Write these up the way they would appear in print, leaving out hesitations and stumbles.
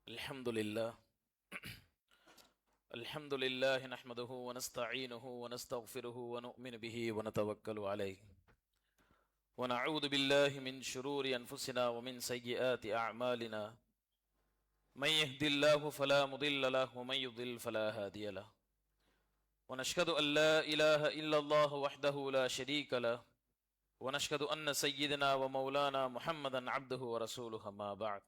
الحمد لله الحمد لله نحمده ونستعينه ونستغفره ونؤمن به ونتوكل عليه ونعوذ بالله من شرور أنفسنا ومن سيئات أعمالنا من يهد الله فلا مضل له ومن يضلل فلا هادي له ونشهد أن لا إله إلا الله وحده لا شريك له ونشهد أن سيدنا ومولانا محمدا عبده ورسوله ما بعد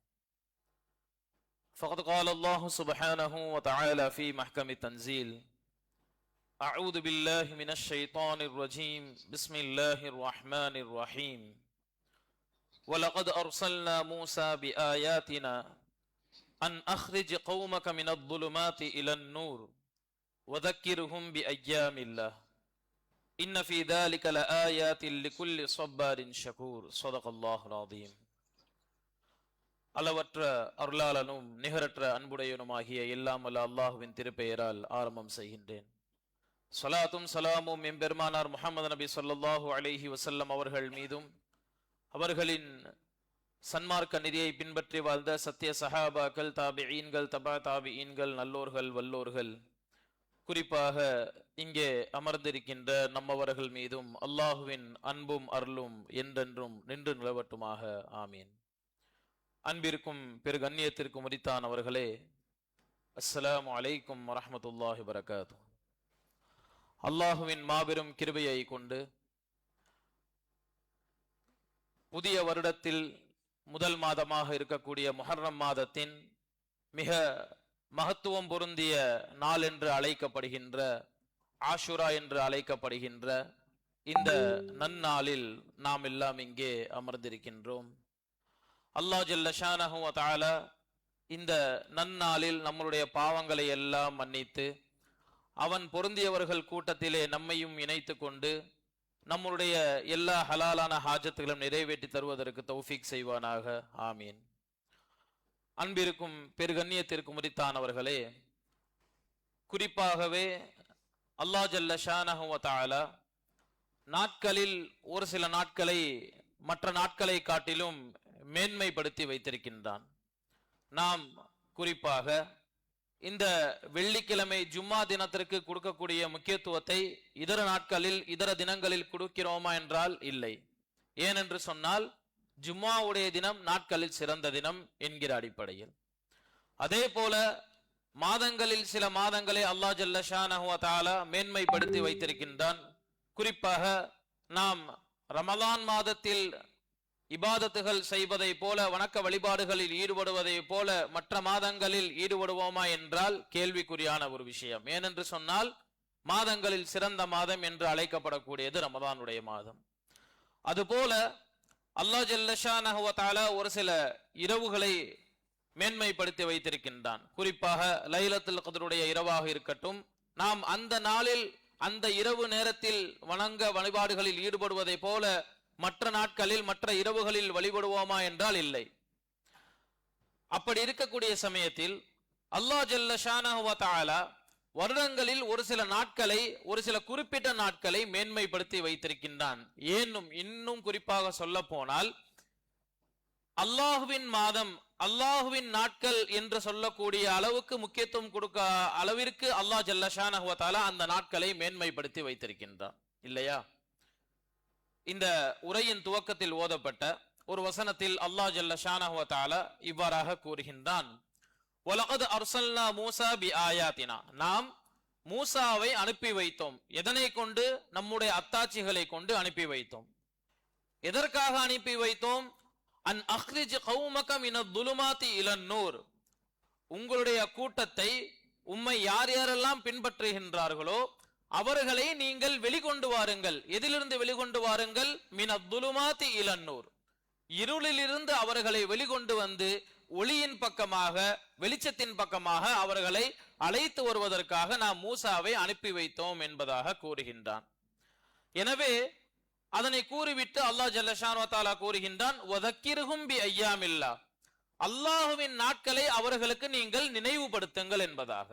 فقد قال الله سبحانه وتعالى في محكم التنزيل أعوذ بالله من الشيطان الرجيم بسم الله الرحمن الرحيم ولقد أرسلنا موسى بآياتنا أن أخرج قومك من الظلمات إلى النور وذكرهم بأيام الله إن في ذلك لآيات لكل صبار شكور صدق الله العظيم. அளவற்ற அருளாளனும் நிகரற்ற அன்புடையனுமாகிய எல்லாம் வல்ல அல்லாஹுவின் திருப்பெயரால் ஆரம்பம் செய்கின்றேன். ஸலாத்தும் ஸலாமும் எம்பெருமானார் முஹம்மது நபி ஸல்லல்லாஹு அலைஹி வஸல்லம் அவர்கள் மீதும் அவர்களின் சன்மார்க்க நெறியை பின்பற்றி வாழ்ந்த சத்திய சஹாபாக்கள், தாபிஈன்கள், தபா தாபிஈன்கள், நல்லோர்கள், வல்லோர்கள், குறிப்பாக இங்கே அமர்ந்திருக்கின்ற நம்மவர்கள் மீதும் அல்லாஹுவின் அன்பும் அருளும் என்றென்றும் நின்று நிலவட்டுமாக. ஆமீன். அன்பிற்கும் பெரு கண்ணியத்திற்கும் உரித்தானவர்களே, அஸ்ஸலாமு அலைக்கும் வரஹ்மத்துல்லாஹி வபரகாத்துஹு. அல்லாஹுவின் மாபெரும் கிருபையை கொண்டு புதிய வருடத்தில் முதல் மாதமாக இருக்கக்கூடிய முஹர்ரம் மாதத்தின் மிக மகத்துவம் பொருந்திய நாள் என்று அழைக்கப்படுகின்ற ஆஷுரா என்று அழைக்கப்படுகின்ற இந்த நன்னாளில் நாம் எல்லாம் இங்கே அமர்ந்திருக்கின்றோம். அல்லாஹ் ஜல்ல ஷானஹு வ தஆலா இந்த நன்னாளில் நம்மளுடைய பாவங்களை எல்லாம் மன்னித்து அவன் பொருந்தியவர்கள் கூட்டத்திலே நம்மையும் இணைத்து கொண்டு நம்மளுடைய எல்லா ஹலாலான ஹாஜத்துகளும் நிறைவேற்றி தருவதற்கு தௌஃபீக் செய்வானாக. ஆமீன். அன்பிற்கும் பெருகண்ணியத்திற்கும் உரித்தானவர்களே, குறிப்பாகவே அல்லாஹ் ஜல்ல ஷானஹு வ தஆலா நாட்களில் ஒரு சில நாட்களை மற்ற நாட்களை காட்டிலும் மேன்மைப்படுத்தி வைத்திருக்கின்றான். நாம் குறிப்பாக இந்த வெள்ளிக்கிழமை ஜும்மா தினத்திற்கு கொடுக்கக்கூடிய முக்கியத்துவத்தை இதர நாட்களில் இதர தினங்களில் கொடுக்கிறோமா என்றால் இல்லை. ஏனென்று சொன்னால் ஜும்மாவுடைய தினம் நாட்களில் சிறந்த தினம் என்கிற அடிப்படையில். அதே போல மாதங்களில் சில மாதங்களை அல்லாஹ் ஜல்ல ஷானஹு வ தஆலா மேன்மைப்படுத்தி வைத்திருக்கின்றான். குறிப்பாக நாம் ரமலான் மாதத்தில் இபாதத்துகள் செய்வதை போல, வணக்க வழிபாடுகளில் ஈடுபடுவதை போல மற்ற மாதங்களில் ஈடுபடுவோமா என்றால் கேள்விக்குறியான ஒரு விஷயம். ஏனென்று சொன்னால் மாதங்களில் சிறந்த மாதம் என்று அழைக்கப்படக்கூடியது ரமதானுடைய மாதம். அதுபோல அல்லாஹ் ஜல்ல ஷானஹு வ தஆலா ஒரு சில இரவுகளை மேன்மைப்படுத்தி வைத்திருக்கின்றான். குறிப்பாக லைலத்துல் கத்ருடைய இரவாக இருக்கட்டும், நாம் அந்த நாளில் அந்த இரவு நேரத்தில் வணங்க வழிபாடுகளில் ஈடுபடுவதை போல மற்ற நாட்களில் மற்ற இரவுகளில் வழிபடுவோமா என்றால் இல்லை. அப்படி இருக்கக்கூடிய சமயத்தில் அல்லாஹ் ஜல்ல ஷானஹு வ தஆலா வருடங்களில் ஒரு சில நாட்களை, ஒரு சில குறிப்பிட்ட நாட்களை மேன்மைப்படுத்தி வைத்திருக்கின்றான். இன்னும் குறிப்பாக சொல்ல போனால் அல்லாஹுவின் மாதம், அல்லாஹுவின் நாட்கள் என்று சொல்லக்கூடிய அளவுக்கு முக்கியத்துவம் கொடுக்க அளவிற்கு அல்லாஹ் ஜல்ல ஷானஹு வ தஆலா அந்த நாட்களை மேன்மைப்படுத்தி வைத்திருக்கின்றான், இல்லையா? இந்த உரையின் துவக்கத்தில் ஓதப்பட்ட ஒரு வசனத்தில் அல்லாஹ் ஜல்ல ஷானஹு வ தஆலா இவ்வாறாக கூறுகின்றான், வலகத் அர்சல்னா மூஸா பிஆயாத்தினா, நாம் மூசாவை அனுப்பி வைத்தோம். எதனை கொண்டு? நம்முடைய அத்தாட்சிகளை கொண்டு அனுப்பி வைத்தோம். எதற்காக அனுப்பி வைத்தோம்? அன் அக்ரிஜ் கௌமக மினத் துலுமாத்தி இலன் நூர், உங்களுடைய கூட்டத்தை, உம்மை யார் யாரெல்லாம் பின்பற்றுகின்றார்களோ அவர்களை நீங்கள் வெளிக்கொண்டு வாருங்கள். எதிலிருந்து வெளிக்கொண்டு வாருங்கள்? மினத் துலுமாத்தி இலன் நூர், இருளிலிருந்து அவர்களை வெளிக்கொண்டு வந்து ஒளியின் பக்கமாக, வெளிச்சத்தின் பக்கமாக அவர்களை அழைத்து வருவதற்காக நாம் மூசாவை அனுப்பி வைத்தோம் என்பதாக கூறுகின்றான். எனவே அதனை கூறிவிட்டு அல்லாஹ் ஜல்ல ஷானஹு வ தஆலா கூறுகின்றான், வதக்கிர்ஹும் பி அய்யாமில்லா, அல்லாஹ்வின் நாட்களை அவர்களுக்கு நீங்கள் நினைவுபடுத்துங்கள் என்பதாக.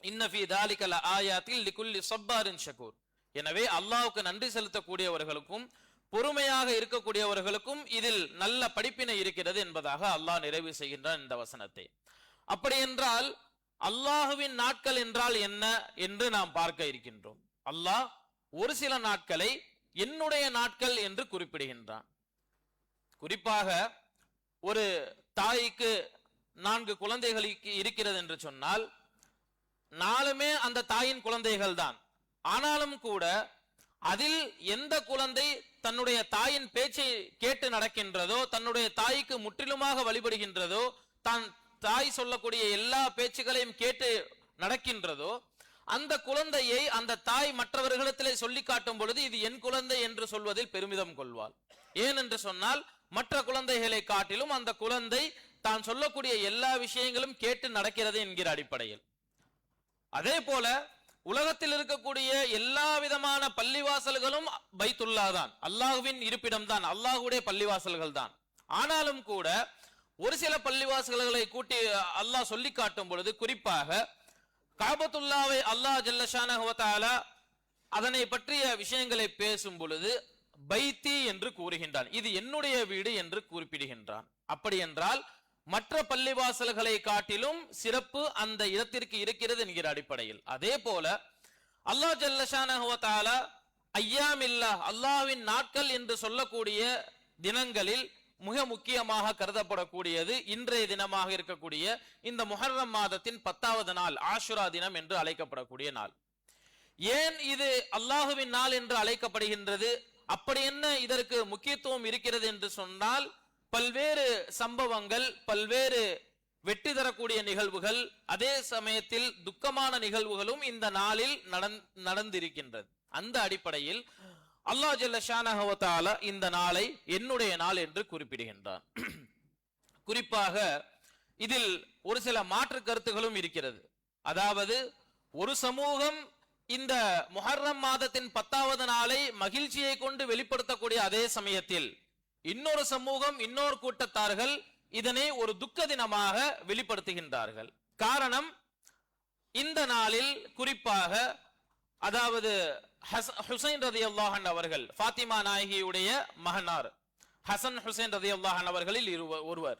இன்ன ஃபீ தாலிக லஆயாத்தில் லிகுல்லி ஸப்பாரின் ஷகூர், எனவே அல்லாஹ்வுக்கு நன்றி செலுத்தக்கூடியவர்களுக்கும் பொறுமையாக இருக்கக்கூடியவர்களுக்கும் இதில் நல்ல படிப்பினை இருக்கிறது என்பதாக அல்லாஹ் நிறைவு செய்கின்றான் இந்த வசனத்தை. அப்படி என்றால் அல்லாஹுவின் நாட்கள் என்றால் என்ன என்று நாம் பார்க்க இருக்கின்றோம். அல்லாஹ் ஒரு சில நாட்களை என்னுடைய நாட்கள் என்று குறிப்பிடுகின்றான். குறிப்பாக ஒரு தாய்க்கு 4 குழந்தைகள் இருக்கிறது என்று சொன்னால், நாலுமே அந்த தாயின் குழந்தைகள் தான். ஆனாலும் கூட அதில் எந்த குழந்தை தன்னுடைய தாயின் பேச்சை கேட்டு நடக்கின்றதோ, தன்னுடைய தாய்க்கு முற்றிலுமாக வழிபடுகின்றதோ, தான் தாய் சொல்லக்கூடிய எல்லா பேச்சுகளையும் கேட்டு நடக்கின்றதோ, அந்த குழந்தையை அந்த தாய் மற்றவர்களிடத்திலே சொல்லி காட்டும் பொழுது இது என் குழந்தை என்று சொல்வதில் பெருமிதம் கொள்வாள். ஏன் என்று சொன்னால், மற்ற குழந்தைகளை காட்டிலும் அந்த குழந்தை தான் சொல்லக்கூடிய எல்லா விஷயங்களும் கேட்டு நடக்கிறது என்கிற அடிப்படையில். அதே போல உலகத்தில் இருக்கக்கூடிய எல்லா விதமான பள்ளிவாசல்களும் பைத்துல்லா தான், அல்லாஹுவின் இருப்பிடம் தான், அல்லாஹுடைய பள்ளிவாசல்கள் தான். ஆனாலும் கூட ஒரு சில பள்ளிவாசல்களை கூட்டி அல்லாஹ் சொல்லி காட்டும் பொழுது, குறிப்பாக காபத்துல்லாவை அல்லாஹ் ஜல்லஷானஹு வ தஆலா அதனை பற்றிய விஷயங்களை பேசும் பொழுது பைத்தி என்று கூறுகின்றான். இது என்னுடைய வீடு என்று குறிப்பிடுகின்றான். அப்படி என்றால் மற்ற பள்ளிவாசல்களை காட்டிலும் சிறப்பு அந்த இடத்திற்கு இருக்கிறது என்கிற அடிப்படையில். அதே போல அல்லாஹ் ஜல்லஷானஹு வ தஆலா ஐயாமில்லாஹ், அல்லாஹ்வின் நாட்கள் என்று சொல்லக்கூடிய தினங்களில் மிக முக்கியமாக கருதப்படக்கூடியது இன்றைய தினமாக இருக்கக்கூடிய இந்த முஹர்ரம் மாதத்தின் 10வது நாள் ஆஷுரா தினம் என்று அழைக்கப்படக்கூடிய நாள். ஏன் இது அல்லாஹுவின் நாள் என்று அழைக்கப்படுகின்றது? அப்படி என்ன இதற்கு முக்கியத்துவம் இருக்கிறது என்று சொன்னால், பல்வேறு சம்பவங்கள், பல்வேறு வெற்றி தரக்கூடிய நிகழ்வுகள், அதே சமயத்தில் துக்கமான நிகழ்வுகளும் இந்த நாளில் நடந்திருக்கின்றது. அந்த அடிப்படையில் அல்லாஹ் ஜல்லஷானஹு வ தஆலா இந்த நாளை என்னுடைய நாள் என்று குறிப்பிடுகின்றான். குறிப்பாக இதில் ஒரு சில மாற்று கருத்துகளும் இருக்கிறது. அதாவது ஒரு சமூகம் இந்த முஹர்ரம் மாதத்தின் 10வது நாளை மகிழ்ச்சியை கொண்டு வெளிப்படுத்தக்கூடிய அதே சமயத்தில் இன்னொரு சமூகம், இன்னொரு கூட்டத்தார்கள் இதனை ஒரு துக்க தினமாக வெளிப்படுத்துகின்றார்கள். காரணம், இந்த நாளில் குறிப்பாக அதாவது ஹுசைன் ரலியல்லாஹு அன்ஹு அவர்கள், ஃபாத்திமா நாயகியுடைய மகனார் ஹசன் ஹுசைன் ரலியல்லாஹு அன்ஹு அவர்களில் ஒருவர்,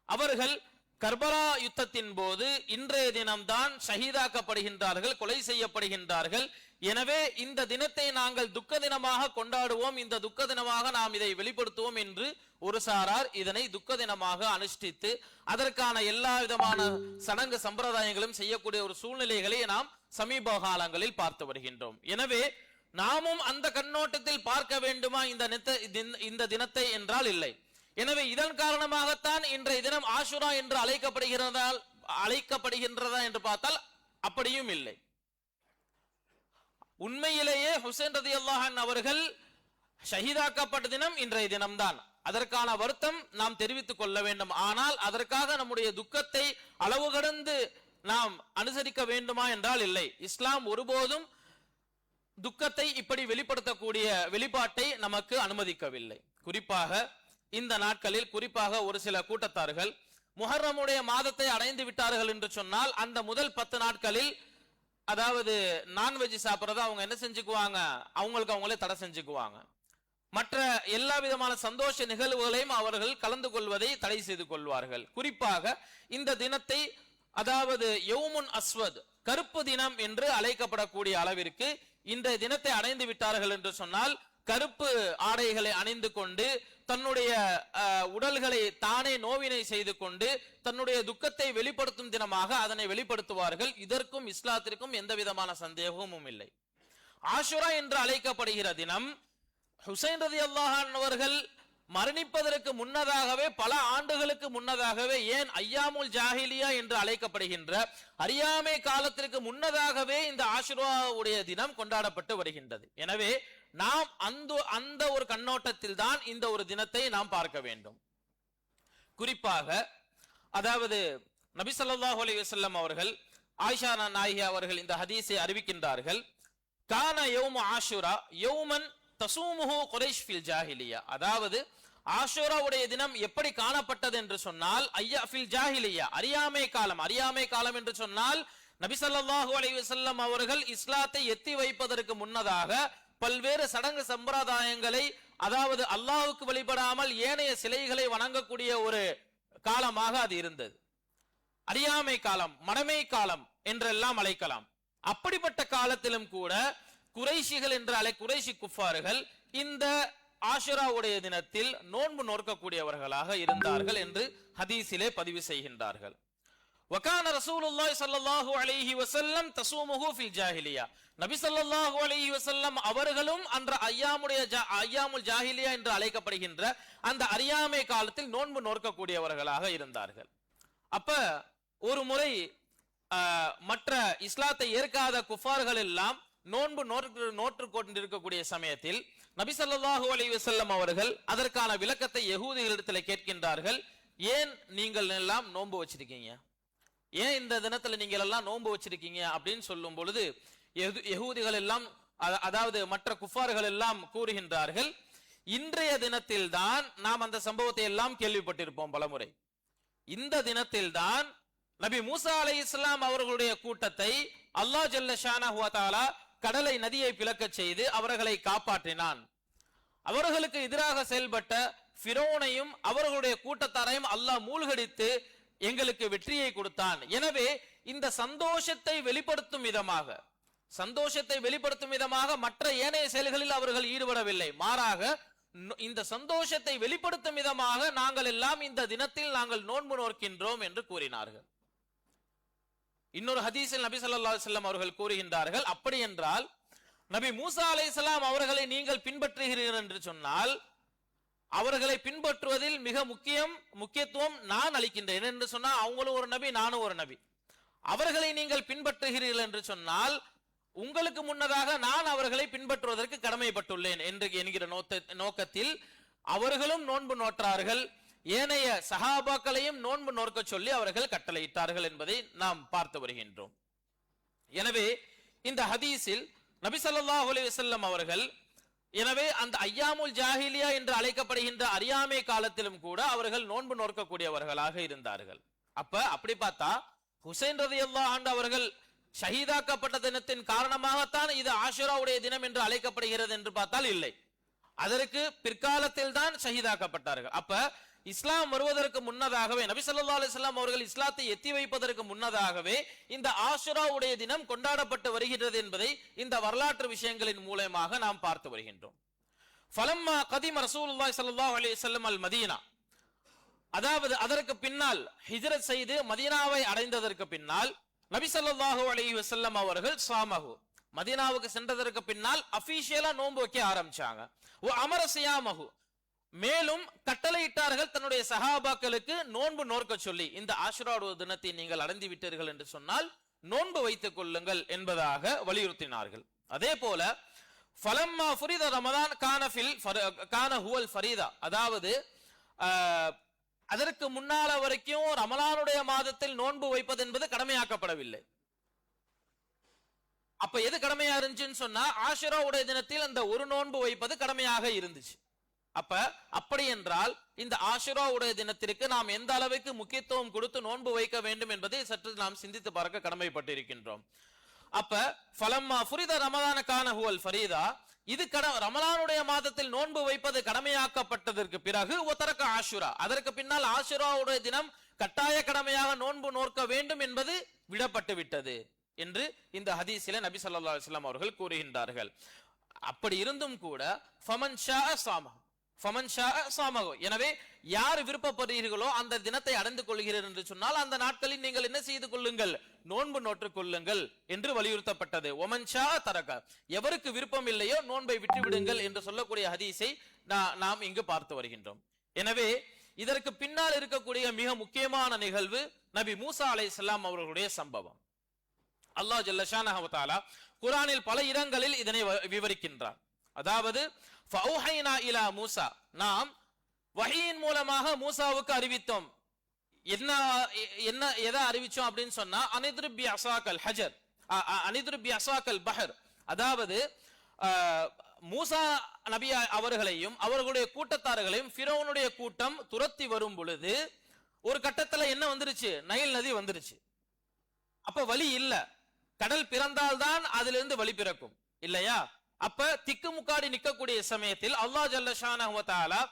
அவர்கள் கர்பலா யுத்தத்தின் போது இன்றைய தினம்தான் ஷஹீதாக்கப்படுகின்றார்கள், கொலை செய்யப்படுகின்றார்கள். எனவே இந்த தினத்தை நாங்கள் துக்க தினமாக கொண்டாடுவோம், இந்த துக்க தினமாக நாம் இதை வெளிப்படுத்துவோம் என்று ஒரு சாரார் இதனை துக்க தினமாக அனுஷ்டித்து அதற்கான எல்லா விதமான சடங்கு சம்பிரதாயங்களும் செய்யக்கூடிய ஒரு சூழ்நிலைகளை நாம் சமீப காலங்களில் பார்த்து வருகின்றோம். எனவே நாமும் அந்த கண்ணோட்டத்தில் பார்க்க வேண்டுமா இந்த தினத்தை என்றால் இல்லை. எனவே இதன் காரணமாகத்தான் இன்றைய தினம் ஆஷுரா என்று அழைக்கப்படுகின்றதா என்று பார்த்தால் அப்படியும் இல்லை. உண்மையிலேயே ஹுசைன் ரலியல்லாஹு அன்ஹு அவர்கள் ஷஹீதாக்கப்பட்ட தினம் இன்றைய தினம்தான். அதற்கான வருத்தம் நாம் தெரிவித்துக் கொள்ள வேண்டும். ஆனால் அதற்காக நம்முடைய துக்கத்தை அளவு கடந்து நாம் அனுசரிக்க வேண்டுமா என்றால் இல்லை. இஸ்லாம் ஒருபோதும் துக்கத்தை இப்படி வெளிப்படுத்தக்கூடிய வெளிப்பாட்டை நமக்கு அனுமதிக்கவில்லை. குறிப்பாக இந்த நாட்களில், குறிப்பாக ஒரு சில கூட்டத்தார்கள் முஹர்ரமுடைய மாதத்தை அடைந்து விட்டார்கள் என்று சொன்னால், அந்த முதல் 10 நாட்களில் அதாவது நான்வெஜ் சாப்பிட்றத அவங்க என்ன செஞ்சுக்குவாங்க, அவங்களே தடை செஞ்சுக்குவாங்க. மற்ற எல்லா விதமான சந்தோஷ நிகழ்வுகளையும் அவர்கள் கலந்து கொள்வதை தடை செய்து கொள்வார்கள். குறிப்பாக இந்த தினத்தை, அதாவது யௌமுன் அஸ்வத், கருப்பு தினம் என்று அழைக்கப்படக்கூடிய அளவிற்கு இன்றைய தினத்தை அடைந்து விட்டார்கள் என்று சொன்னால், கருப்பு ஆடைகளை அணிந்து கொண்டு தன்னுடைய உடல்களை தானே நோவினை செய்து கொண்டு தன்னுடைய துக்கத்தை வெளிப்படுத்தும் தினமாக அதனை வெளிப்படுத்துவார்கள். இதற்கும் இஸ்லாத்திற்கும் எந்த விதமான சந்தேகமும் இல்லை. ஆஷுரா என்று அழைக்கப்படுகிற தினம் ஹுசைன் ரலியல்லாஹு அன்ஹு அவர்கள் மரணிப்பதற்கு முன்னதாகவே, பல ஆண்டுகளுக்கு முன்னதாகவே, ஏன் ஐயாமுல் ஜாஹிலியா என்று அழைக்கப்படுகின்ற அறியாமை காலத்திற்கு முன்னதாகவே இந்த ஆஷுராவுடைய தினம் கொண்டாடப்பட்டு வருகின்றது. எனவே நாம் அந்த ஒரு கண்ணோட்டத்தில் தான் இந்த ஒரு தினத்தை நாம் பார்க்க வேண்டும். குறிப்பாக அதாவது நபி ஸல்லல்லாஹு அலைஹி வஸல்லம் அவர்கள், ஆயிஷா நாயகி அவர்கள் இந்த ஹதீஸை அறிவிக்கின்றார்கள். கான யௌமு ஆஷுரா யௌமன் தசூமுஹு குரைஷ் ஃபில் ஜாஹிலியா. அதாவது ஆஷுராவுடைய தினம் எப்படி காணப்பட்டது என்று சொன்னால், ஐயா ஃபில் ஜாஹிலியா, அறியாமை காலம் என்று சொன்னால், நபி ஸல்லல்லாஹு அலைஹி வஸல்லம் அவர்கள் இஸ்லாத்தை எத்தி வைப்பதற்கு முன்னதாக பல்வேறு சடங்கு சம்பிரதாயங்களை அதாவது அல்லாஹ்வுக்கு வழிபடாமல் ஏனைய சிலைகளை வணங்கக்கூடிய ஒரு காலமாக அது இருந்தது. அறியாமை காலம், மடமை காலம் என்றெல்லாம் அழைக்கலாம். அப்படிப்பட்ட காலத்திலும் கூட குறைஷிகள் என்று குறைஷி குஃபார்கள் இந்த ஆஷுராவுடைய தினத்தில் நோன்பு நோக்கக்கூடியவர்களாக இருந்தார்கள் என்று ஹதீஸிலே பதிவு செய்கின்றார்கள். வகான ரசூலுல்லாஹி ஸல்லல்லாஹு அலைஹி வஸல்லம் தஸூமுஹு ஃபில் ஜாஹிலியா, நபி ஸல்லல்லாஹு அலைஹி வஸல்லம் அவர்களும் அன்ற ஐயாமுல் ஜாஹிலியா என்று அழைக்கப்படுகின்ற அந்த அறியாமை காலத்தில் நோன்பு நோக்கக்கூடியவர்களாக இருந்தார்கள். அப்ப ஒரு முறை மற்ற இஸ்லாத்தை ஏற்காத குஃபார்கள் எல்லாம் நோன்பு நோற்று கொண்டிருக்கக்கூடிய சமயத்தில் நபி ஸல்லல்லாஹு அலைஹி வஸல்லம் அவர்கள் அதற்கான விளக்கத்தை யகூதிகளிடத்தில் கேட்கின்றார்கள். ஏன் நீங்கள் எல்லாம் நோன்பு வச்சிருக்கீங்க, ஏன் இந்த தினத்துல நீங்கள் எல்லாம் நோன்பு வச்சிருக்கீங்க அப்படின்னு சொல்லும் பொழுது யகூதிகள் எல்லாம், அதாவது மற்ற குஃபார்கள் எல்லாம் கூறுகின்றார்கள், இன்றைய தினத்தில் தான் நாம் அந்த சம்பவத்தை எல்லாம் கேள்விப்பட்டிருப்போம் பலமுறை. இந்த தினத்தில் தான் நபி மூசா அலைஹிஸ்ஸலாம் அவர்களுடைய கூட்டத்தை அல்லாஹ் ஜல்ல ஷானஹு வ தஆலா கடலை நதியை பிளக்கச் செய்து அவர்களை காப்பாற்றினான். அவர்களுக்கு எதிராக செயல்பட்ட ஃபிரௌனையும் அவர்களுடைய கூட்டத்தாரையும் அல்லாஹ் மூழ்கடித்து எங்களுக்கு வெற்றியை கொடுத்தான். எனவே இந்த சந்தோஷத்தை வெளிப்படுத்தும் விதமாக மற்ற ஏனைய செயல்களில் அவர்கள் ஈடுபடவில்லை. மாறாக இந்த சந்தோஷத்தை வெளிப்படுத்தும் விதமாக நாங்கள் எல்லாம் இந்த தினத்தில் நாங்கள் நோன்பு நோக்கின்றோம் என்று கூறினார்கள். இன்னொரு ஹதீஸில் நபி ஸல்லல்லாஹு அலைஹி வஸல்லம் அவர்கள் கூறுகின்றார்கள், அப்படி என்றால் நபி மூசா அலைஹிஸ்ஸலாம் அவர்களை நீங்கள் பின்பற்றுகிறீர்கள் என்று சொன்னால் அவர்களை பின்பற்றுவதில் மிக முக்கியத்துவம் நான் அளிக்கின்றேன் என்று சொன்னால், அவங்களும் ஒரு நபி, நானும் ஒரு நபி. அவர்களை நீங்கள் பின்பற்றுகிறீர்கள் என்று சொன்னால் உங்களுக்கு முன்னதாக நான் அவர்களை பின்பற்றுவதற்கு கடமைப்பட்டுள்ளேன் என்று என்கிற நோக்கத்தில் அவர்களும் நோன்பு நோற்றார்கள். ஏனைய சஹாபாக்களையும் நோன்பு நோக்க சொல்லி அவர்கள் கட்டளையிட்டார்கள் என்பதை நாம் பார்த்து வருகின்றோம். எனவே இந்த ஹதீஸில் நபி ஸல்லல்லாஹு அலைஹி வஸல்லம் அவர்கள் எனவே அந்த ஐயாமுல் ஜாஹிலியா என்று அழைக்கப்படுகின்ற அறியாமை காலத்திலும் கூட அவர்கள் நோன்பு நோக்கக்கூடியவர்களாக இருந்தார்கள். அப்படி பார்த்தா ஹுசைன் ரலியல்லாஹு அன்ஹு அவர்கள் ஷஹீதாக்கப்பட்ட தினத்தின் காரணமாகத்தான் இது ஆஷுராவுடைய தினம் என்று அழைக்கப்படுகிறது என்று பார்த்தால் இல்லை, அதற்கு பிற்காலத்தில் தான் ஷஹீதாக்கப்பட்டார்கள். அப்ப இஸ்லாம் வருவதற்கு முன்னதாகவே நபி ஸல்லல்லாஹு அலைஹி வஸல்லம் அவர்கள் இஸ்லாத்தை எத்தி வைப்பதற்கு முன்னதாகவே இந்த ஆஷுராவுடைய தினம் கொண்டாடப்பட்டு வருகிறது என்பதை இந்த வரலாற்று விஷயங்களின் மூலமாக நாம் பார்த்து வருகின்றோம். ஃபலம்மா கதிம ரசூலுல்லாஹி ஸல்லல்லாஹு அலைஹி வஸல்லம் அல் மதீனா, அதாவது அதற்கு பின்னால் ஹிஜ்ரத் செய்து மதீனாவை அடைந்ததற்கு பின்னால் நபி ஸல்லல்லாஹு அலைஹி வஸல்லம் அவர்கள் ஸாமஹு, மதீனாவுக்கு சென்றதற்கு பின்னால் அபிஷியலா நோன்பு வைக்க ஆரம்பிச்சாங்க. வ அமர ஸியாமஹு, மேலும் கட்டளையிட்டார்கள் தன்னுடைய சஹாபாக்களுக்கு நோன்பு நோக்க சொல்லி, இந்த ஆஷுரா தினத்தை நீங்கள் அடைந்து விட்டீர்கள் என்று சொன்னால் நோன்பு வைத்துக் கொள்ளுங்கள் என்பதாக வலியுறுத்தினார்கள். அதே போல ஃபலம்மா ஃபுரித ரமதான் கான ஹுவல் ஃபரீதா, அதாவது அதற்கு முன்னால வரைக்கும் ரமலானுடைய மாதத்தில் நோன்பு வைப்பது என்பது கடமையாக்கப்படவில்லை. அப்ப எது கடமையா இருந்துச்சுன்னு சொன்னா ஆஷுராவுடைய தினத்தில் அந்த ஒரு நோன்பு வைப்பது கடமையாக இருந்துச்சு. அப்படி என்றால் இந்த ஆஷுராவுடைய தினத்திற்கு நாம் எந்த அளவுக்கு முக்கியத்துவம் கொடுத்து நோன்பு வைக்க வேண்டும் என்பதை சற்று நாம் சிந்தித்து பார்க்க கடமைப்பட்டிருக்கின்றோம். ஃபலம்மா ஃபுரித ரமதான கான ஹுவல் ஃபரீதா, இது ரமலானுடைய மாதத்தில் நோன்பு வைப்பது கடமையாக்கப்பட்டதற்கு பிறகு ஒத்தரக்க ஆஷுரா, அதற்கு பின்னால் ஆஷுராவுடைய தினம் கட்டாய கடமையாக நோன்பு நோக்க வேண்டும் என்பது விடப்பட்டு விட்டது என்று இந்த ஹதீஸிலே நபி ஸல்லல்லாஹு அலைஹி வஸல்லம் அவர்கள் கூறுகின்றார்கள். அப்படி இருந்தும் கூட ஃபமன் ஷாஅ ஸாமஹு, எனவே யார் விருப்பப்படுகிறீர்களோ அந்த தினத்தை அடைந்து கொள்கிறீர்கள் என்று சொன்னால் அந்த நாட்களில் நீங்கள் என்ன செய்து கொள்ளுங்கள், நோன்பு நோற்றுக் கொள்ளுங்கள் என்று வலியுறுத்தப்பட்டது. ஒமன் ஷாஅ தரக, எவருக்கு விருப்பம் இல்லையோ நோன்பை விட்டு விடுங்கள் என்று சொல்லக்கூடிய ஹதீஸை நாம் இங்கு பார்த்து வருகின்றோம். எனவே இதற்கு பின்னால் இருக்கக்கூடிய மிக முக்கியமான நிகழ்வு நபி மூசா அலைஹிஸ்ஸலாம் அவர்களுடைய சம்பவம். அல்லாஹ் ஜல்ல ஷானஹு வ தஆலா குர்ஆனில் பல இடங்களில் இதனை விவரிக்கின்றார். அதாவது ஃபௌஹைனா இலா மூசா, நாம் வஹீயின் மூலமாக மூசாவுக்கு அறிவித்தோம். எதை அறிவிச்சோம் அப்படின்னு சொன்னா அனித்ரிப் பி அஸாக்கல் ஹஜர், அனித்ரிப் பி அஸாக்கல் பஹர், அதாவது மூசா நபி அவர்களையும் அவர்களுடைய கூட்டத்தார்களையும் ஃபிரௌனுடைய கூட்டம் துரத்தி வரும் பொழுது ஒரு கட்டத்துல என்ன வந்துருச்சு, நைல் நதி வந்துருச்சு. அப்ப வழி இல்ல, கடல் பிறந்தால்தான் அதிலிருந்து வழி பிறக்கும் இல்லையா? அப்ப திக்குமுக்காடி நிற்கக்கூடிய சமயத்தில் அல்லாஹ் ஜல்ல ஷானஹு வ தஆலா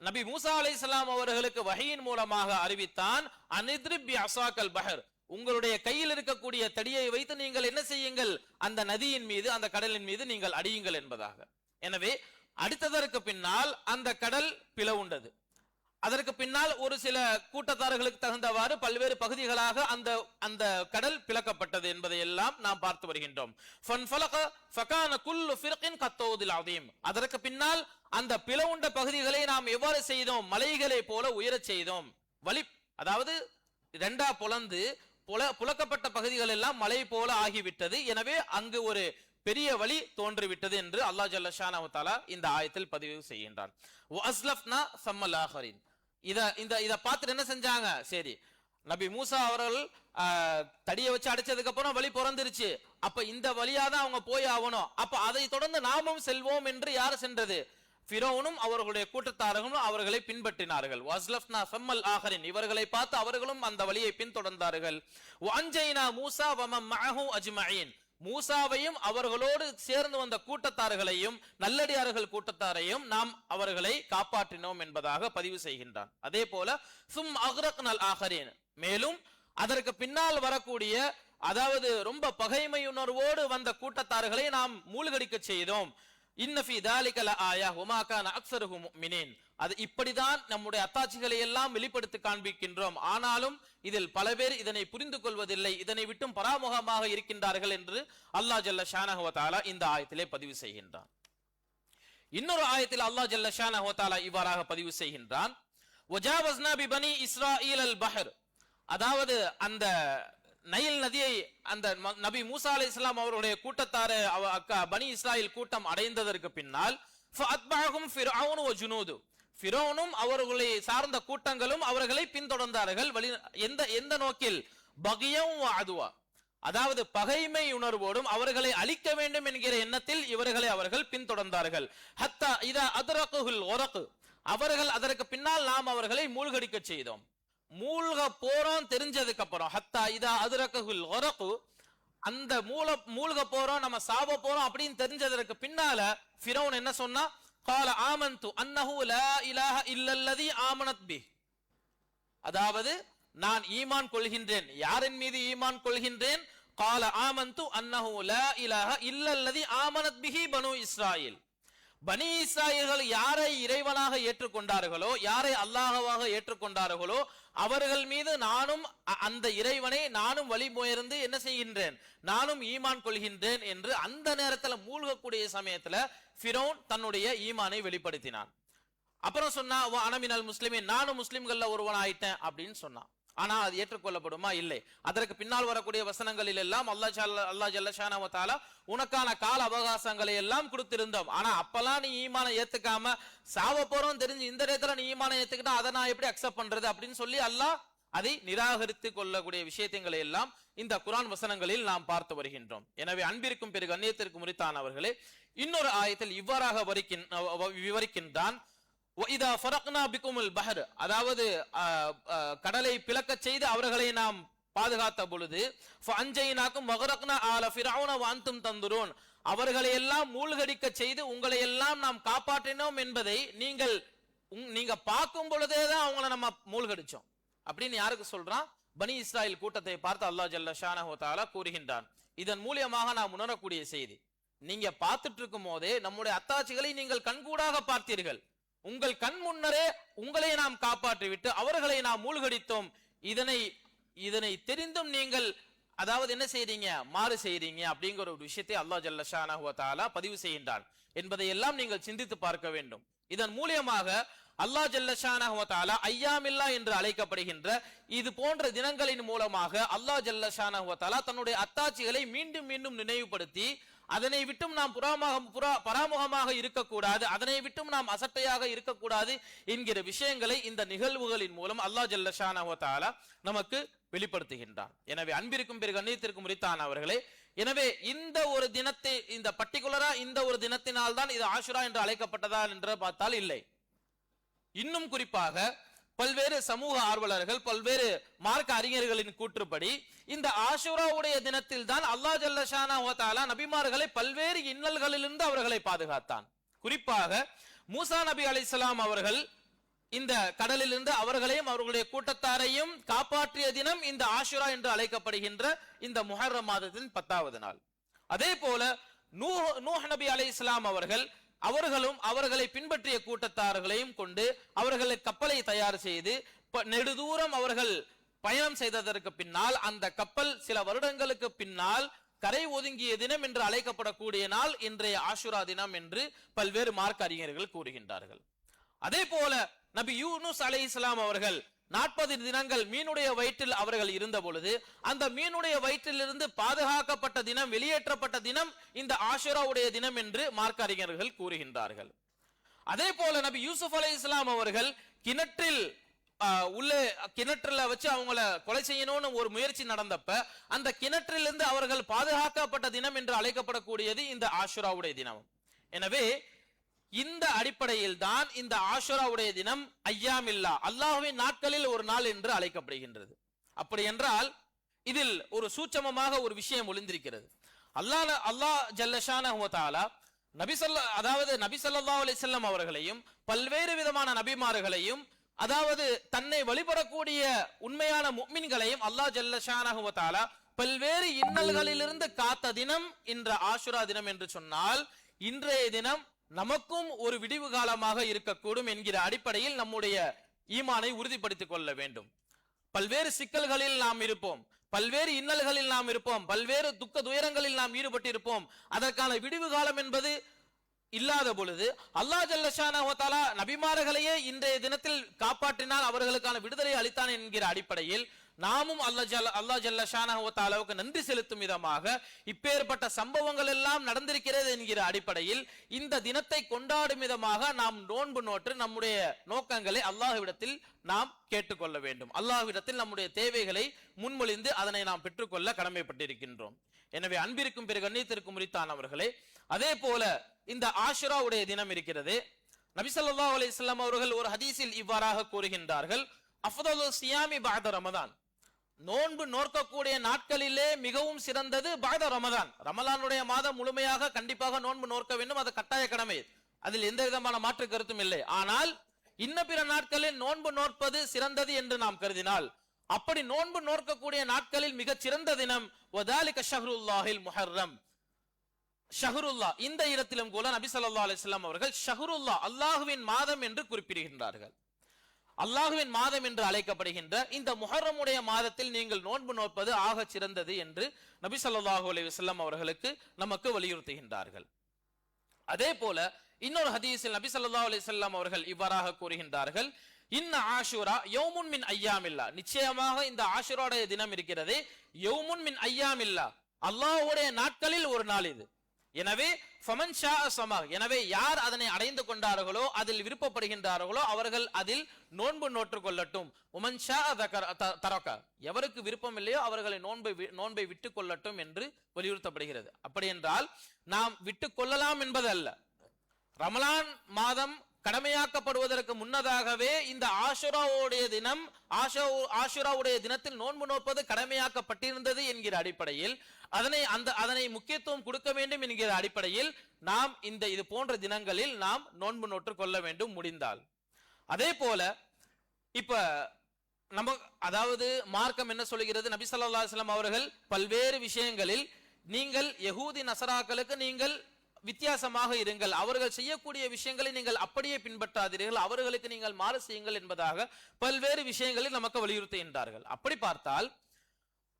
நபி மூசா அலைஹிஸ்ஸலாம் அவர்களுக்கு வஹீயின் மூலமாக அறிவித்தான், அனித்ரிப் பி அஸாக்கல் பஹர், உங்களுடைய கையில் இருக்கக்கூடிய தடியை வைத்து நீங்கள் என்ன செய்யுங்கள், அந்த நதியின் மீது அந்த கடலின் மீது நீங்கள் அடியுங்கள் என்பதாக. எனவே அடுத்ததற்கு பின்னால் அந்த கடல் பிளவுண்டது. அதற்கு பின்னால் ஒரு சில கூட்டத்தார்களுக்கு தகுந்தவாறு பல்வேறு பகுதிகளாக அந்த அந்த கடல் பிளக்கப்பட்டது என்பதை எல்லாம் நாம் பார்த்து வருகின்றோம். அதற்கு பின்னால் அந்த பிளவுண்ட பகுதிகளை நாம் எவ்வாறு செய்தோம், மலைகளை போல உயரச் செய்தோம். வலி அதாவது இரண்டா பொளந்து புலக்கப்பட்ட பகுதிகள் எல்லாம் மலை போல ஆகிவிட்டது. எனவே அங்கு ஒரு பெரிய வழி தோன்றிவிட்டது என்று அல்லாஹ் ஜல்ல ஷானஹு வ தஆலா இந்த ஆயத்தில் பதிவு செய்கின்றான். வஅஸ்லஃப்னா ஸம்மல் ஆஹரின். இத பார்த்துட்டு என்ன செஞ்சாங்க, சரி நபி மூசா அவர்கள் தடியை வச்சு அடிச்சதுக்கு அப்புறம் வழி பிறந்துருச்சு, அப்ப இந்த வழியாதான் அவங்க போய் ஆகணும், அப்ப அதை தொடர்ந்து நாமும் செல்வோம் என்று யார் சென்றது, ஃபிரௌனும் அவர்களுடைய கூட்டத்தார்களும் அவர்களை பின்பற்றினார்கள். வஅஸ்லஃப்னா ஸம்மல் ஆஹரின், இவர்களை பார்த்து அவர்களும் அந்த வழியை பின்தொடர்ந்தார்கள். வஅன்ஜைனா மூசா வமன் மஅஹு அஜ்மஈன், மூசாவையும் அவர்களோடு சேர்ந்து வந்த கூட்டத்தார்களையும் நல்லடியார்கள் கூட்டத்தாரையும் நாம் அவர்களை காப்பாற்றினோம் என்பதாக பதிவு செய்கின்றான். அதே போல சும் அக்ரக்னல் ஆஹரீன், மேலும் அதற்கு பின்னால் வரக்கூடிய அதாவது ரொம்ப பகைமையுணர்வோடு வந்த கூட்டத்தார்களை நாம் மூழ்கடிக்க செய்தோம். இன்ன ஃபீ தாலிக லஆயா வமா கான அக்ஸருஹும் முஃமினீன், அது இப்படிதான் நம்முடைய அத்தாட்சிகளை எல்லாம் வெளிப்படுத்தி காண்பிக்கின்றோம், ஆனாலும் இதில் பல பேர் இதனை புரிந்து கொள்வதில்லை, இதனை விட்டும் பராமுகமாக இருக்கின்றார்கள் என்று அல்லாஹ் ஜல்ல ஷானஹு வ தஆலா இந்த ஆயத்திலே பதிவு செய்கின்றான். இன்னொரு ஆயத்தில் அல்லாஹ் ஜல்ல ஷானஹு வ தஆலா இவ்வாறாக பதிவு செய்கின்றான், வஜாவஸ்னா பி பனி இஸ்ராயீல் அல் பஹர், அதாவது அந்த நைல் நதியை அந்த நபி மூசா அலைஹிஸ்ஸலாம் அவருடைய கூட்டத்தார பனி இஸ்ராயேல் கூட்டம் அடைந்ததற்கு பின்னால் ஃபஅத்பஅஹும் ஃபிர்அவுன் வ ஜுனூது, ஃபிரௌனும் அவர்களை சார்ந்த கூட்டங்களும் அவர்களை பின்தொடர்ந்தார்கள். எந்த நோக்கில், பகியம் வ அதுவா, அதாவது பகைமை உணர்வோடும் அவர்களை அழிக்க வேண்டும் என்கிற எண்ணத்தில் இவர்களை அவர்கள் பின்தொடர்ந்தார்கள். ஹத்தா இதா அத்ரகுல் ஒரகு, அவர்கள் அதற்கு பின்னால் நாம் அவர்களை மூழ்கடிக்க செய்தோம். மூழ்க போறோம் தெரிஞ்சதுக்கு அப்புறம், ஹத்தா இதா அத்ரகுல் ஒரகு, அந்த மூழ்க போறோம் நம்ம சாவ போறோம் அப்படின்னு தெரிஞ்சதற்கு பின்னால ஃபிரௌன் என்ன சொன்னா, قال آمنت أنه لا إله إلا الذي آمنت به, அதாவது நான் ஈமான் கொள்கின்றேன், யாரின் மீது ஈமான் கொள்கின்றேன், قال آمنت أنه لا إله إلا الذي آمنت به بنو إسرائيل, பனி இஸ்ராயேல்கள் யாரை இறைவனாக ஏற்றுக்கொண்டார்களோ, யாரை அல்லாஹ்வாக ஏற்றுக்கொண்டார்களோ அவர்கள் மீது நானும் அந்த இறைவனை நானும் வழிமொயர்ந்து என்ன செய்கின்றேன், நானும் ஈமான் கொள்கின்றேன் என்று அந்த நேரத்தில் மூழ்கக்கூடிய சமயத்துல ஃபிரௌன் தன்னுடைய ஈமானை வெளிப்படுத்தினான். அப்புறம் சொன்னா அனமினல் முஸ்லிமின், நானும் முஸ்லிம்கள்ல ஒருவன் ஆயிட்டேன் அப்படின்னு சொன்னான். ஆனா அது ஏற்றுக்கொள்ளப்படுமா, இல்லை. அதற்கு பின்னால் வரக்கூடிய வசனங்களில் எல்லாம் அல்லாஹ் ஜல்ல ஷானஹு வ தஆலா உனக்கான கால அவகாசங்களை எல்லாம் கொடுத்திருந்தோம், ஆனா அப்பெல்லாம் நீ ஈமானை ஏத்துக்காம சாவ போறோம் தெரிஞ்சு இந்த நேரத்துல நீ ஈமானை ஏத்துக்கிட்டா அதை நான் எப்படி அக்செப்ட் பண்றது அப்படின்னு சொல்லி அல்லாஹ் அதை நிராகரித்து கொள்ளக்கூடிய விஷயங்களை எல்லாம் இந்த குர்ஆன் வசனங்களில் நாம் பார்த்து வருகின்றோம். எனவே அன்பிற்கும் பெரு கண்ணியத்திற்கும் உரித்தானவர்களே, இன்னொரு ஆயத்தில் இவ்வாறாக விவரிக்கின்றான், وَإِذَا فَرَقْنَا بِكُمُ الْبَحْرَ, அதாவது கடலை பிளக்க செய்து அவர்களை நாம் பாதுகாத்த பொழுது, فَأَنْجَيْنَاكُمْ وَأَغْرَقْنَا آلَ فِرْعَوْنَ وَأَنْتُمْ تَنْظُرُونَ, அவர்களை எல்லாம் மூழ்கடிக்க செய்து உங்களை எல்லாம் நாம் காப்பாற்றினோம் என்பதை நீங்க பார்க்கும் பொழுதேதான் அவங்களை நம்ம மூழ்கடிச்சோம் அப்படின்னு யாருக்கு சொல்றான், பனி இஸ்ராயேல் கூட்டத்தை பார்த்து அல்லாஹ் ஜல்ல ஷானஹு வ தஆலா கூறுகின்றான். இதன் மூலமாக நாம் உணரக்கூடிய செய்தி, நீங்க பார்த்துட்டு இருக்கும் போதே நம்முடைய அத்தாட்சிகளை நீங்கள் கண்கூடாக பார்த்தீர்கள், உங்கள் கண் முன்னரே உங்களை நாம் காப்பாற்றி விட்டு அவர்களை நாம் மூழ்கடித்தோம், இதனை தெரிந்தும் நீங்கள் அதாவது என்ன செய்றீங்க, மாறு செய்றீங்க அப்படிங்கிற ஒரு விஷயத்தை அல்லாஹ் ஜல்ல ஷானஹு வ தஆலா பதிவு செய்கின்றான் என்பதை எல்லாம் நீங்கள் சிந்தித்து பார்க்க வேண்டும். இதன் மூலமாக அல்லாஹ் ஜல்ல ஷானஹு வ தஆலா ஐயாமில்லா என்று அழைக்கப்படுகின்ற இது போன்ற தினங்களின் மூலமாக அல்லாஹ் ஜல்ல ஷானஹு வ தஆலா தன்னுடைய அத்தாட்சிகளை மீண்டும் மீண்டும் நினைவுபடுத்தி அதனை விட்டும் நாம் பராமுகமாக இருக்கக்கூடாது, அதனை விட்டும் நாம் அசட்டையாக இருக்கக்கூடாது என்கிற விஷயங்களை இந்த நிகழ்வுகளின் மூலம் அல்லாஹ் ஜல்ல ஷானஹு வ தஆலா நமக்கு வெளிப்படுத்துகின்றான். எனவே அன்பிற்கும் பெரு கண்ணியத்திற்கும் உரித்தான அவர்களே, எனவே இந்த ஒரு தினத்தை இந்த பர்டிகுலரா இந்த ஒரு தினத்தினால் தான் இது ஆஷுரா என்று அழைக்கப்பட்டதா என்று பார்த்தால் இல்லை. இன்னும் குறிப்பாக பல்வேறு சமூக ஆர்வலர்கள், பல்வேறு மார்க்க அறிஞர்களின் கூற்றுப்படி இந்த ஆஷுராவுடைய தினத்தில் தான் அல்லாஹ் ஜல்ல ஷானஹு வ தஆலா நபிமார்களை பல்வேறு இன்னல்களிலிருந்து அவர்களை பாதுகாத்தான். குறிப்பாக மூசா நபி அலைஹிஸ்ஸலாம் அவர்கள் இந்த கடலிலிருந்து அவர்களையும் அவர்களுடைய கூட்டத்தாரையும் காப்பாற்றிய தினம் இந்த ஆஷுரா என்று அழைக்கப்படுகின்ற இந்த முஹர்ரம் மாதத்தின் 10வது நாள். அதே போல நூஹ் நபி அலைஹிஸ்ஸலாம் அவர்களும் அவர்களை பின்பற்றிய கூட்டத்தார்களையும் கொண்டு அவர்களை கப்பலை தயார் செய்து நெடுதூரம் அவர்கள் பயணம் செய்ததற்கு பின்னால் அந்த கப்பல் சில வருடங்களுக்கு பின்னால் கரை ஒதுங்கிய தினம் என்று அழைக்கப்படக்கூடிய நாள் இன்றைய ஆஷுரா தினம் என்று பல்வேறு மார்க்க அறிஞர்கள் கூறுகின்றார்கள். அதே போல நபி யூனுஸ் அலைஹிஸ்ஸலாம் அவர்கள் 40 தினங்கள் மீனுடைய வயிற்றில் அவர்கள் இருந்த பொழுது அந்த மீனுடைய வயிற்றிலிருந்து பாதுகாக்கப்பட்ட தினம், வெளியேற்றப்பட்ட தினம் இந்த ஆஷுராவுடைய தினம் என்று மார்க்க அறிஞர்கள் கூறுகின்றார்கள். அதே போல நபி யூசுப் அலைஹிஸ்ஸலாம் அவர்கள் கிணற்றுல வச்சு அவங்கள கொலை செய்யணும்னு ஒரு முயற்சி நடந்தப்ப அந்த கிணற்றிலிருந்து அவர்கள் பாதுகாக்கப்பட்ட தினம் என்று அழைக்கப்படக்கூடியது இந்த ஆஷுராவுடைய தினம். எனவே இந்த அடிப்படையில் தான் இந்த ஆஷுராவுடைய தினம் ஐயாமில்லா, அல்லாஹ்வின் நாட்களில் ஒரு நாள் என்று அழைக்கப்படுகின்றது. அப்படி என்றால் இதில் ஒரு சூட்சமமாக ஒரு விஷயம் ஒளிந்திருக்கிறது. அல்லாஹ் ஜல்ல ஷானஹு வ தஆலா நபி ஸல்லல்லாஹு அலைஹி வஸல்லம் அவர்களையும் பல்வேறு விதமான நபிமார்களையும், அதாவது தன்னை வழிபடக்கூடிய உண்மையான முஃமின்களையும் அல்லாஹ் ஜல்ல ஷானஹு வ தஆலா பல்வேறு இன்னல்களிலிருந்து காத்த தினம் இன்று ஆஷுரா தினம் என்று சொன்னால் இன்றைய தினம் நமக்கும் ஒரு விடிவு காலமாக இருக்கக்கூடும் என்கிற அடிப்படையில் நம்முடைய ஈமானை உறுதிப்படுத்திக் கொள்ள வேண்டும். பல்வேறு சிக்கல்களில் நாம் இருப்போம், பல்வேறு இன்னல்களில் நாம் இருப்போம், பல்வேறு துக்க துயரங்களில் நாம் ஈடுபட்டிருப்போம். அதற்கான விடிவு காலம் என்பது இல்லாத பொழுது அல்லாஹ் ஜல்ல ஷானஹு வ தஆலா நபிமார்களையே இன்றைய தினத்தில் காப்பாற்றினால் அவர்களுக்கான விடுதலை அளித்தான் என்கிற அடிப்படையில் நாமும் அல்லாஹ் ஜல்ல ஷானஹு வ தஆலாவுக்கு நன்றி செலுத்தும் விதமாக இப்பேற்பட்ட சம்பவங்கள் எல்லாம் நடந்திருக்கிறது என்கிற அடிப்படையில் இந்த தினத்தை கொண்டாடும் விதமாக நாம் நோன்பு நோற்று நம்முடைய நோக்கங்களை அல்லாஹ்விடத்தில் நாம் கேட்டுக்கொள்ள வேண்டும். அல்லாஹ்விடத்தில் நம்முடைய தேவைகளை முன்மொழிந்து அதனை நாம் பெற்றுக்கொள்ள கடமைப்பட்டிருக்கின்றோம். எனவே அன்பிற்கும் பிற கண்ணியத்திற்கும் உரித்தானவர்களே, அதே போல இந்த ஆஷுராவுடைய தினம் இருக்கிறது. நபி ஸல்லல்லாஹு அலைஹி வஸல்லம் அவர்கள் ஒரு ஹதீஸில் இவ்வாறாக கூறுகின்றார்கள், அஃதலு ஸியாமி பஅத ரமதான், நோன்பு நோக்கக்கூடிய நாட்களிலே மிகவும் சிறந்தது பஅத ரமதான். ரமலானுடைய மாதம் முழுமையாக கண்டிப்பாக நோன்பு நோக்க வேண்டும், அது கட்டாய கடமை, அதில் எந்த விதமான மாற்று கருத்தும் இல்லை. ஆனால் இன்ன பிற நாட்களில் நோன்பு நோற்பது சிறந்தது என்று நாம் கருதினால், அப்படி நோன்பு நோக்கக்கூடிய நாட்களில் மிகச் சிறந்த தினம் வதாலிக ஷஹ்ருல்லாஹில் முஹர்ரம், ஷஹ்ருல்லா. இந்த இடத்திலும் கூட நபி ஸல்லல்லாஹு அலைஹி வஸல்லம் அவர்கள் ஷஹ்ருல்லா, அல்லாஹ்வின் மாதம் என்று குறிப்பிடுகின்றார்கள். அல்லாஹ்வின் மாதம் என்று அழைக்கப்படுகின்ற இந்த முஹர்ரமுடைய மாதத்தில் நீங்கள் நோன்பு நோற்பது ஆக சிறந்தது என்று நபி ஸல்லல்லாஹு அலைஹி வஸல்லம் அவர்களுக்கு நமக்கு வலியுறுத்துகின்றார்கள். அதே போல இன்னொரு ஹதீஸில் நபி ஸல்லல்லாஹு அலைஹி வஸல்லம் அவர்கள் இவ்வாறாக கூறுகின்றார்கள், இன்ன ஆஷுரா யௌமுன் மின் ஐயாமில்லா, நிச்சயமாக இந்த ஆஷுராவுடைய தினம் இருக்கிறது யௌமுன் மின் ஐயாமில்லா, அல்லாஹ்வுடைய நாட்களில் ஒரு நாள் இது. எனவே ஃபமன் ஷா ஸமா, எனவே யார் அதனை அடைந்து கொண்டார்களோ, அதில் விருப்பப்படுகின்றார்களோ அவர்கள் அதில் நோன்பு நோற்று கொள்ளட்டும். உமன் ஷா தரக, எவருக்கு விருப்பம் இல்லையோ அவர்களை நோன்பை விட்டுக் கொள்ளட்டும் என்று வலியுறுத்தப்படுகிறது. அப்படி என்றால் நாம் விட்டுக் கொள்ளலாம் என்பது அல்ல. ரமலான் மாதம் கடமையாக்கப்படுவதற்கு முன்னதாகவே இந்த ஆஷுராவுடைய தினம், ஆஷுராவுடைய தினத்தில் நோன்பு நோற்பது கடமையாக்கப்பட்டிருந்தது என்கிற அடிப்படையில் அதனை முக்கியத்துவம் கொடுக்க வேண்டும் என்கிற அடிப்படையில் நாம் இது போன்ற தினங்களில் நாம் நோன்பு நோற்று கொள்ள வேண்டும் முடிந்தால். அதே போல இப்ப அதாவது மார்க்கம் என்ன சொல்கிறது, நபி ஸல்லல்லாஹு அலைஹி வஸல்லம் அவர்கள் பல்வேறு விஷயங்களில் நீங்கள் யஹூதி நசராக்களுக்கு நீங்கள் வித்தியாசமாக இருங்கள், அவர்கள் செய்யக்கூடிய விஷயங்களை நீங்கள் அப்படியே பின்பற்றாதீர்கள், அவர்களுக்கு நீங்கள் மாறு செய்யுங்கள் என்பதாக பல்வேறு விஷயங்களில் நமக்கு வலியுறுத்துகின்றார்கள். அப்படி பார்த்தால்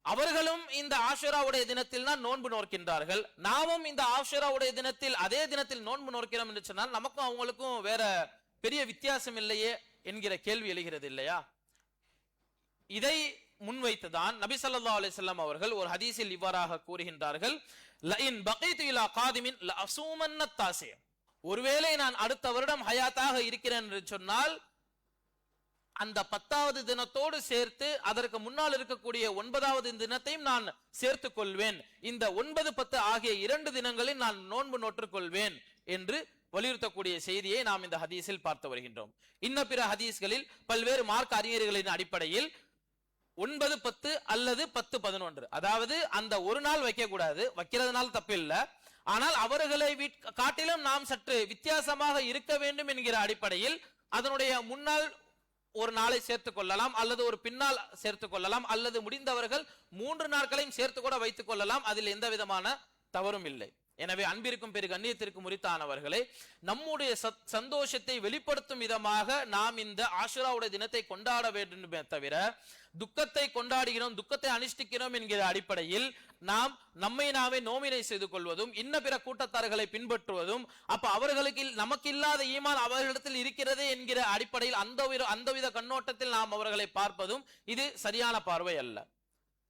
அவர்களும் இந்த ஆஷுராவுடைய தினத்தில் தான் நோன்பு நோக்கின்றார்கள், நாமும் இந்த ஆஷுராவுடைய தினத்தில் அதே தினத்தில் நோன்பு நோக்கிறோம் என்று சொன்னால் நமக்கும் அவங்களுக்கும் வேற பெரிய வித்தியாசம் இல்லையே என்கிற கேள்வி எழுகிறது இல்லையா? இதை முன்வைத்துதான் நபி ஸல்லல்லாஹு அலைஹி வஸல்லம் அவர்கள் ஒரு ஹதீஸில் இவ்வாறாக கூறுகின்றார்கள், லஇன் பகீது இலா காதிமின் லஅஸூமன்ன தாஸி, ஒருவேளை நான் அடுத்த வருடம் ஹயாத்தாக இருக்கிறேன் என்று சொன்னால் அந்த 10வது தினத்தோடு சேர்த்து அதற்கு முன்னால் இருக்கக்கூடிய 9வது தினத்தையும் நான் சேர்த்துக் கொள்வேன், இந்த 9, 10 ஆகிய 2 தினங்களில் நான் நோன்பு நோற்றுக் கொள்வேன் என்று வலியுறுத்தக்கூடிய செய்தியை நாம் இந்த ஹதீஸில் பார்த்து வருகின்றோம். இன்ன பிற ஹதீஸ்களில் பல்வேறு மார்க்க அறிஞர்களின் அடிப்படையில் 9, 10 அல்லது 10, 11, அதாவது அந்த ஒரு நாள் வைக்க கூடாது, வைக்கிறதுனால தப்பு இல்லை, ஆனால் அவர்களை காட்டிலும் நாம் சற்று வித்தியாசமாக இருக்க வேண்டும் என்கிற அடிப்படையில் அதனுடைய முன்னால் ஒரு நாளை சேர்த்துக் கொள்ளலாம், அல்லது ஒரு பின்னால் சேர்த்துக் கொள்ளலாம், அல்லது முடிந்தவர்கள் 3 நாட்களையும் சேர்த்து கூட வைத்துக் கொள்ளலாம். அதில் எந்த விதமான தவறும் இல்லை. எனவே அன்பிற்கும் பெரு கண்ணியத்திற்கும் உரித்தானவர்களே, நம்முடைய சந்தோஷத்தை வெளிப்படுத்தும் விதமாக நாம் இந்த ஆஷுராவுடைய தினத்தை கொண்டாட வேண்டுமே தவிர துக்கத்தை கொண்டாடுகிறோம், துக்கத்தை அனுஷ்டிக்கிறோம் என்கிற அடிப்படையில் நாம் நம்மை நாமே நோமினை செய்து கொள்வதும் இன்ன பிற கூட்டத்தார்களை பின்பற்றுவதும், அப்ப அவர்களுக்கு நமக்கு இல்லாத ஈமான் அவர்களிடத்தில் இருக்கிறது என்கிற அடிப்படையில் அந்தவித கண்ணோட்டத்தில் நாம் அவர்களை பார்ப்பதும் இது சரியான பார்வை அல்ல.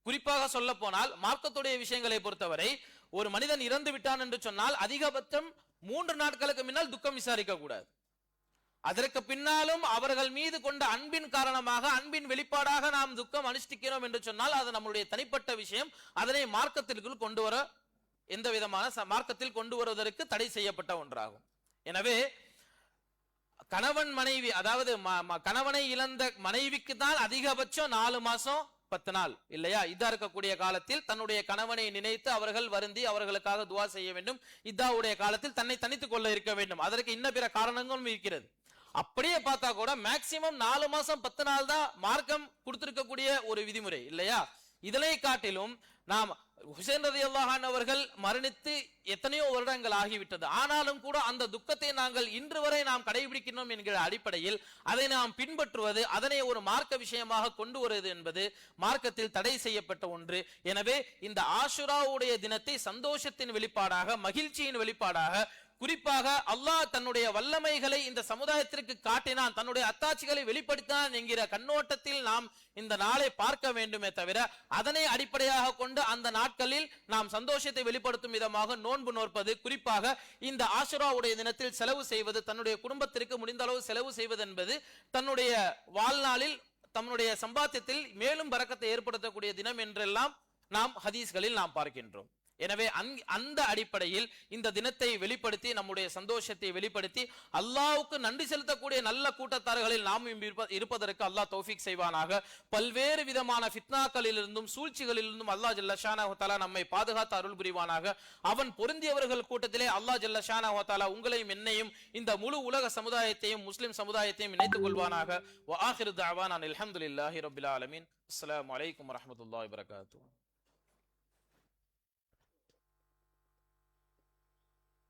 குறிப்பாக சொல்ல போனால் மார்க்கத்துடைய விஷயங்களை பொறுத்தவரை ஒரு மனிதன் இறந்து விட்டான் என்று சொன்னால் அதிகபட்சம் 3 நாட்களுக்கு முன்னால் துக்கம் விசாரிக்க கூடாது. அதற்கு பின்னாலும் அவர்கள் மீது கொண்ட அன்பின் காரணமாக, அன்பின் வெளிப்பாடாக நாம் துக்கம் அனுஷ்டிக்கிறோம் என்று சொன்னால் அது நம்முடைய தனிப்பட்ட விஷயம். அதனை மார்க்கத்திற்குள் கொண்டு வர எந்த விதமான மார்க்கத்தில் கொண்டு வருவதற்கு தடை செய்யப்பட்ட ஒன்றாகும். எனவே கணவன் மனைவி, அதாவது கணவனை இழந்த மனைவிக்கு தான் அதிகபட்சம் 4 மாசம் 10 நாள் இல்லையா, இதா இருக்கக்கூடிய காலத்தில் தன்னுடைய கணவனை நினைத்து அவர்கள் வருந்தி அவர்களுக்காக துவா செய்ய வேண்டும். இதாவுடைய காலத்தில் தன்னை தனித்துக் கொள்ள இருக்க வேண்டும். அதற்கு இன்ன பிற காரணங்களும் இருக்கிறது. அப்படியே பார்த்தா கூட மேக்சிமம் 4 மாசம் 10 நாள் தான் மார்க்கம் கொடுத்திருக்கக்கூடிய ஒரு விதிமுறை இல்லையா. இதனை காட்டிலும் நாம் ஹுசைன் ரலியல்லாஹு அன்ஹு அவர்கள் மரணித்து எத்தனையோ வருடங்கள் ஆகிவிட்டது, ஆனாலும் கூட அந்த துக்கத்தை நாங்கள் இன்று வரை நாம் கடைபிடிக்கணும் என்கிற அடிப்படையில் அதை நாம் பின்பற்றுவது, அதனை ஒரு மார்க்க விஷயமாக கொண்டு வருவது என்பது மார்க்கத்தில் தடை செய்யப்பட்ட ஒன்று. எனவே இந்த ஆஷுராவுடைய தினத்தை சந்தோஷத்தின் வெளிப்பாடாக, மகிழ்ச்சியின் வெளிப்பாடாக, குறிப்பாக அல்லாஹ் தன்னுடைய வல்லமைகளை இந்த சமுதாயத்திற்கு காட்டினான், தன்னுடைய அத்தாட்சிகளை வெளிப்படுத்தினான் என்கிற கண்ணோட்டத்தில் நாம் இந்த நாளை பார்க்க வேண்டுமே தவிர அதனை அடிப்படையாக கொண்டு அந்த நாட்களில் நாம் சந்தோஷத்தை வெளிப்படுத்தும் விதமாக நோன்பு நோற்பது, குறிப்பாக இந்த ஆஷுராவுடைய தினத்தில் செலவு செய்வது, தன்னுடைய குடும்பத்திற்கு முடிந்த அளவு செலவு செய்வது என்பது தன்னுடைய வாழ்நாளில் தன்னுடைய சம்பாத்தியத்தில் மேலும் பரக்கத்தை ஏற்படுத்தக்கூடிய தினம் என்றெல்லாம் நாம் ஹதீஸ்களில் நாம் பார்க்கின்றோம். எனவே அந்த அடிப்படையில் இந்த தினத்தை வெளிப்படுத்தி நம்முடைய சந்தோஷத்தை வெளிப்படுத்தி அல்லாஹ்வுக்கு நன்றி செலுத்தக்கூடிய நல்ல கூட்டத்தார்களில் நாம் இருப்பதற்கு அல்லாஹ் தௌஃபீக் செய்வானாக. பல்வேறு விதமான ஃபித்னாக்களிலிருந்தும் சூழ்ச்சிகளிலிருந்தும் அல்லாஹ் ஜல்ல ஷானஹு வ தஆலா நம்மை பாதுகாத்து அருள் புரிவானாக. அவன் பொருந்தியவர்கள் கூட்டத்திலே அல்லாஹ் ஜல்ல ஷானஹு வ தஆலா உங்களையும் என்னையும் இந்த முழு உலக சமுதாயத்தையும் முஸ்லிம் சமுதாயத்தையும் இணைத்துக் கொள்வானாக. வ ஆகிரு தஅவானா அல்ஹம்துலில்லாஹி ரப்பில் ஆலமீன். அஸ்ஸலாமு அலைக்கும் வரஹ்மத்துல்லாஹி வபரகாத்துஹு.